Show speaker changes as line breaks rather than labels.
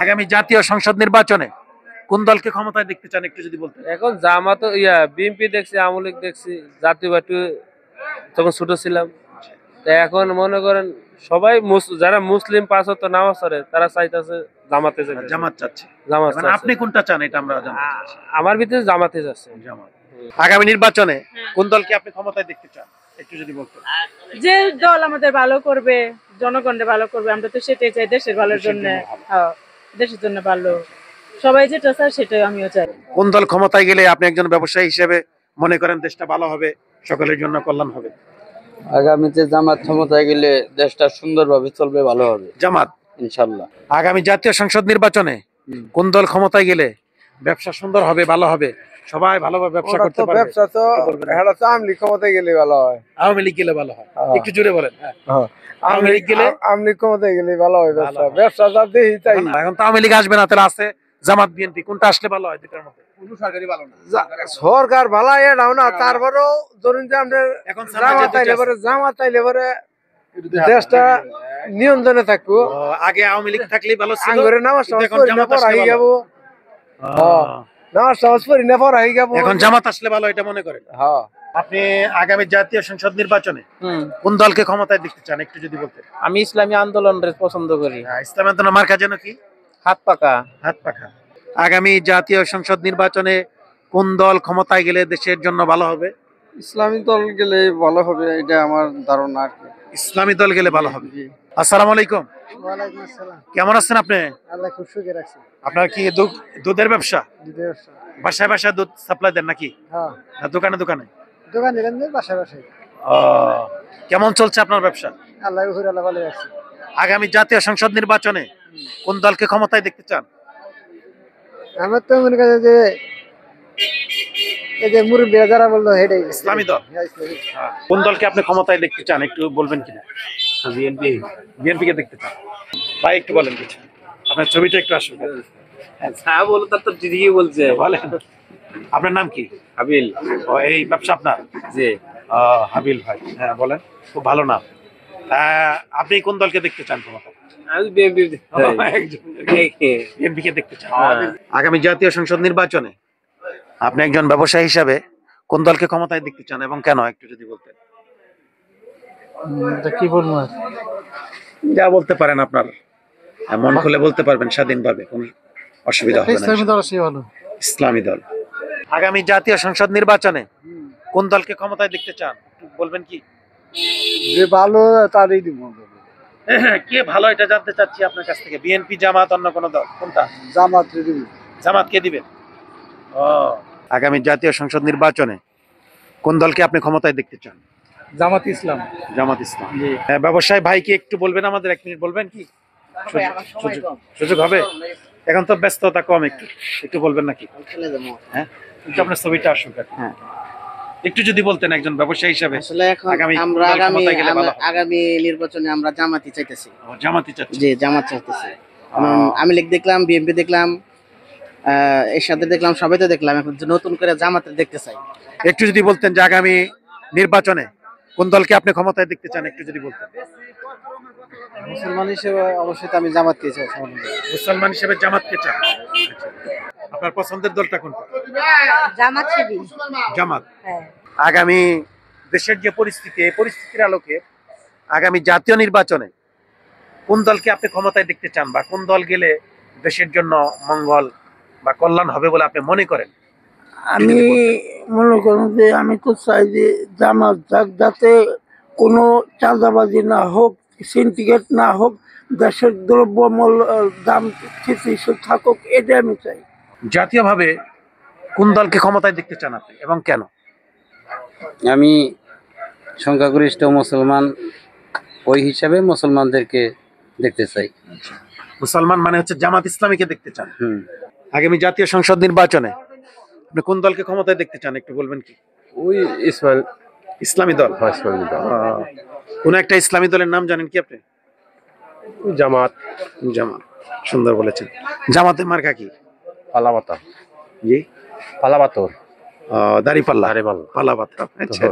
আগামী জাতীয় সংসদ নির্বাচনে কোন দলকে ক্ষমতায় দেখতে চান একটু যদি বলতেন।
এখন জামাত বিএনপি দেখছি, আওয়ামী লীগ দেখছি, জাতীয় পার্টি তখন ছোট ছিলাম। তা এখন মনে করেন সবাই যারা মুসলিম 5 ওয়াক্ত নামাজ পড়ে তারা চাইতেছে জামাতে যেতে।
জামাত চাচ্ছে।
জামাত
মানে আপনি কোনটা চান এটা আমরা জানতে চাচ্ছি।
আমার ভিতরে জামাতে যাচ্ছে।
জামাত। আগামী নির্বাচনে কোন দলকে আপনি ক্ষমতায় দেখতে চান একটু যদি বলতেন।
যে দল আমাদের ভালো করবে, জনগণের ভালো করবে, আমরা তো সেটাই চাই, দেশের ভালোর জন্য। হ্যাঁ, দেশের জন্য ভালো, সবাই যেটা চায় সেটাই আমিও চাই।
কোন দল ক্ষমতায় গেলে আপনি একজন ব্যবসায়ী হিসেবে মনে করেন দেশটা ভালো হবে, সকলের জন্য কল্যাণ হবে?
আগামীতে জামাত ক্ষমতায় গেলে দেশটা সুন্দরভাবে চলবে, ভালো হবে
জামাত
ইনশাল্লাহ।
আগামী জাতীয় সংসদ নির্বাচনে কোন দল ক্ষমতায় গেলে ব্যবসা সুন্দর হবে, ভালো হবে, সবাই ভালোভাবে ব্যবসা করতে পারবে?
ব্যবসা তো আওয়ামী লীগ ক্ষমতায় গেলে ভালো হয়।
আওয়ামী লীগ গেলে ভালো হয়, একটু জোরে বলেন।
আওয়ামী লীগ গেলে, আওয়ামী লীগ ক্ষমতায় গেলে ভালো হয়। ব্যবসা যা দেখি তাই।
এখন তো আওয়ামী লীগ আসবে না, তাহলে আছে জামাত বিএনপি, কোনটা আসলে ভালো হয় দুটার মধ্যে?
সরকার ভালো এটাও না, তারপরেও ধরুন যে আমরা
এখন
জামাত আইলে পরে দেশটা নিয়ন্ত্রণে থাকবো।
আগে আওয়ামী লীগ থাকলেই ভালো ছিল, এখন জামাত আসলে ভালো এটা মনে করেন? আপনি আগামী জাতীয় সংসদ নির্বাচনে কোন দলকে ক্ষমতায় দেখতে চান একটু যদি বলতেন।
আমি ইসলামী আন্দোলনের পছন্দ করি।
ইসলামী আন্দোলন মার্কা যেন কি?
হাত পাকা।
হাত পাখা। আগামী জাতীয় সংসদ নির্বাচনে কোন দল ক্ষমতায় গেলে দেশের জন্য ভালো হবে?
ইসলামী দল গেলে ভালো হবে, এটা আমার ধারণা আর কি।
ইসলামী দল গেলে ভালো হবে। আসসালামু আলাইকুম।
ওয়ালাইকুম আসসালাম।
কেমন আছেন আপনি?
আল্লাহ খুব সুখে রাখছে।
আপনার কি দুধের ব্যবসা?
দুধের ব্যবসা।
বাসায় বাসায় দুধ সাপ্লাই দেন নাকি?
হ্যাঁ।
না দোকানে দোকানে?
দোকান দিলেন বাসায় বাসায়।
কেমন চলছে আপনার ব্যবসা?
আল্লাহ ভালো রাখছে।
আগামী জাতীয় সংসদ নির্বাচনে কোন দলকে ক্ষমতায় দেখতে চান?
আমার তো মনে করে যে এই যে মুরব্বী যারা বললো হেডাই
ইসলামী দল। কোন দলকে আপনি ক্ষমতায় দেখতে চান একটু বলবেন কিনা?
বিএনপি।
বিএনপি কে দেখতে চান ভাই, একটু বলেন কিছু, আপনার ছবিটা একটু আসুন।
হ্যাঁ বলো, তার তো ঠিকই বলছে।
বলেন আপনার নাম কি?
হাবিল।
এই ব্যবসা আপনার?
জি।
হাবিল ভাই, হ্যাঁ বলেন, খুব ভালো নাম। আপনি কোন দলকে দেখতে চান ক্ষমতায়?
আমি বিএনপি।
বিএনপি কে দেখতে চান। আগামী জাতীয় সংসদ নির্বাচনে আপনি একজন ব্যবসায়ী হিসাবে কোন দলকে ক্ষমতায় দেখতে চান এবং কেন একটু যদি বলতেন।
কি বলবো,
যা বলতে পারেন, আপনার মন খুলে বলতে পারবেন স্বাধীনভাবে, কোনো অসুবিধা হবে না। ইসলামী দল। আগামী জাতীয় সংসদ নির্বাচনে কোন দলকে ক্ষমতায় দেখতে চান বলবেন কি?
যে ভালো তারই দিব।
কে ভালো এটা জানতে চাচ্ছি আপনার কাছ থেকে। বিএনপি, জামাত, অন্য কোন দল? কোনটা?
জামাত দিব।
জামাত কে দিবেন? আগামী জাতীয় সংসদ নির্বাচনে কোন দলকে আপনি ক্ষমতায় দেখতে চান?
জামাত ইসলাম।
জামাত ইসলাম। ব্যবসায়ী ভাই কি একটু বলবেন আমাদের, 1 মিনিট বলবেন কি? সুযোগ হবে? এখন তো ব্যস্ততা কম, একটু একটু বলবেন নাকি? হ্যাঁ, একটু আপনার ছবিটা আসুক। হ্যাঁ, একটু যদি বলতেন একজন ব্যবসায়ী হিসেবে।
আসলে এখন আমরা আগামী নির্বাচনে আমরা জামাতি চাইতেছি।
জামাতি চাচ্ছি?
জি, জামাত চাইতেছি। আমি লীগ দেখলাম, বিএনপি দেখলাম, এর সাথে দেখলাম, সবাই তো দেখলাম, এখন নতুন করে জামাতে দেখতে চাই।
একটু যদি বলতেন যে আগামী নির্বাচনে কোন দলকে আপনি ক্ষমতায় দেখতে চান একটু যদি বলতেন।
মুসলমান হিসেবে অবশ্যই আমি জামাতকে চাই।
মুসলমান হিসেবে জামাতকে চান। আপনার পছন্দের দলটা কোনটা?
জামাত শিবির।
জামাত।
হ্যাঁ।
আগামী দেশের যে পরিস্থিতি, এই পরিস্থিতির আলোকে আগামী জাতীয় নির্বাচনে কোন দলকে আপনি ক্ষমতায় দেখতে চান বা কোন দল গেলে দেশের জন্য মঙ্গল বা কল্যাণ হবে বলে আপনি মনে করেন?
আমি মনে করেন যে আমি তো চাই যে জামাত যাতে কোনো চাঁদাবাজি না হোক, সিন্ডিকেট না হোক, দেশের দ্রব্যমূল্য দাম স্থিতিশীল থাকুক, এটা আমি চাই।
জাতীয়ভাবে কোন দলকে ক্ষমতায় দেখতে চান আপনি এবং কেন?
আমি সংখ্যাগরিষ্ঠ মুসলমান, ওই হিসাবে মুসলমানদেরকে দেখতে চাই।
মুসলমান মানে হচ্ছে জামাত ইসলামীকে দেখতে চান। আগামী জাতীয় সংসদ নির্বাচনে আপনি কোন দলকে ক্ষমতায় দেখতে চান একটু বলবেন কি?
ওই
ইসলামী দল। কোন একটা ইসলামী দলের নাম জানেন কি আপনি?
জামাত।
জামাত, সুন্দর বলেছেন। জামাতের মার্কা কি?
পালাপাতা।
জি,
পালাপাতর।
দাড়িপাল্লা। পালাপাতা। আচ্ছা।